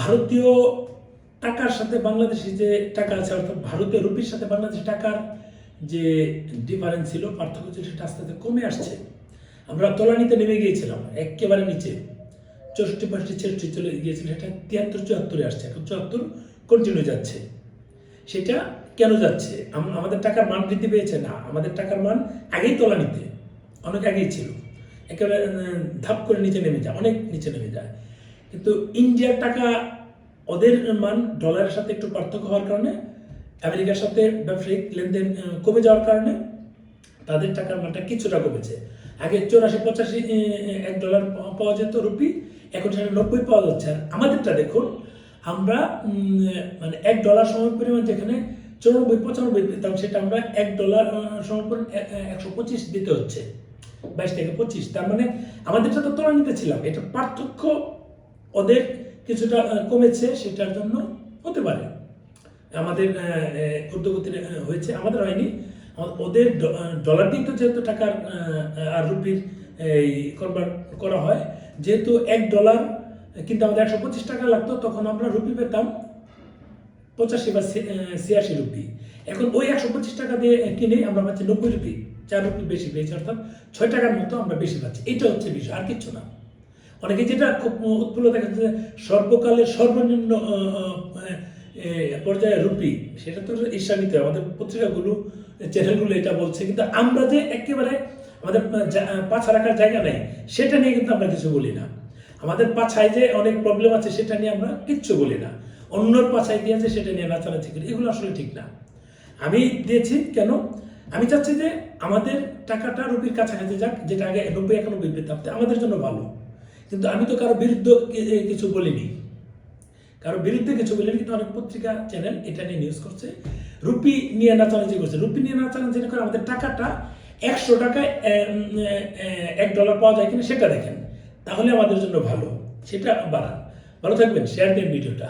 ভারতীয় টাকার সাথে বাংলাদেশি যে টাকা আছে, অর্থাৎ ভারতীয় রুপির সাথে বাংলাদেশি টাকার যে ডিফারেন্স ছিল, পার্থক্য ছিল, সেটা আস্তে আস্তে কমে আসছে। আমরা তলানিতে নেমে গিয়েছিলাম, একেবারে নিচে 64-65 চলে গিয়েছিল, সেটা 73-74 আসছে, এখন 74 কন্টিনিউ যাচ্ছে। সেটা কেন যাচ্ছে? আমাদের টাকার মান বৃদ্ধি পেয়েছে না, আমাদের টাকার মান আগেই তলানিতে, অনেক আগেই ছিল, একেবারে ধাপ করে নিচে নেমে যায়, অনেক নিচে নেমে যায়। কিন্তু ইন্ডিয়ার টাকা, ওদের মান ডলারের সাথে একটু পার্থক্য হওয়ার কারণে, আমেরিকার সাথে ব্যবসায়িক লেনদেন কমে যাওয়ার কারণে তাদের টাকার মানটা কিছুটা কমেছে। আগে 84-85 $1 পাওয়া যেত রুপি, এখন সেটা 90 পাওয়া যাচ্ছে। আর আমাদেরটা দেখুন, আমরা মানে $1 সমান পরিমাণ যেখানে 94-95 পেতাম, সেটা আমরা $1 সমান পরিমাণ 125 দিতে হচ্ছে, 22 থেকে 25। তার মানে আমাদেরটা তো তলানিতে ছিলাম, এটা পার্থক্য ওদের কিছুটা কমেছে, সেটার জন্য হতে পারে আমাদের ঊর্ধ্বগতি হয়েছে, আমাদের হয়নি। ওদের ডলার দিয়ে তো যেহেতু টাকার আর রুপির এই কনভার্ট করা হয়, যেহেতু $1 কিন্তু আমাদের 125 টাকা লাগতো, তখন আমরা রুপি পেতাম 85 বা 86 রুপি। এখন ওই 125 টাকা দিয়ে কিনে আমরা পাচ্ছি 90 রুপি, 4 রুপি বেশি পেয়েছি, অর্থাৎ 6 টাকার মতো আমরা বেশি পাচ্ছি। এটা হচ্ছে বিষয়, আর কিচ্ছু না। অনেকে যেটা খুব উৎফুল্ল দেখাচ্ছে, সর্বকালের সর্বনিম্ন পর্যায়ে রুপি, সেটা তো ঈর্ষান্বিত, আমাদের পত্রিকাগুলো, চ্যানেলগুলো এটা বলছে, কিন্তু আমরা যে একেবারে আমাদের পাছা রাখার জায়গা নেই, সেটা নিয়ে কিন্তু আমরা কিছু বলি না। আমাদের পাছায় যে অনেক প্রবলেম আছে, সেটা নিয়ে আমরা কিচ্ছু বলি না। অন্যর পাছায় কি আছে সেটা নিয়ে নাচানাচি করি, এগুলো আসলে ঠিক না। আমি দিয়েছি কেন? আমি চাচ্ছি যে আমাদের টাকাটা রুপির কাছাকাছি যাক, যেটা আগে 90-91 পেতাম, আমাদের জন্য ভালো। কিন্তু আমি তো কারো বিরুদ্ধে কিছু বলিনি, কারো বিরুদ্ধে কিছু বলিনি, কিন্তু অনেক পত্রিকা চ্যানেল এটা নিয়ে নিউজ করছে, রুপি নিয়ে নাচানাচি করছে। রুপি নিয়ে নাচানাচি করে আমাদের টাকাটা 100 টাকায় $1 পাওয়া যায় কিনা সেটা দেখেন, তাহলে আমাদের জন্য ভালো, সেটা বাড়ান। ভালো থাকবেন, শেয়ার দিন ভিডিওটা।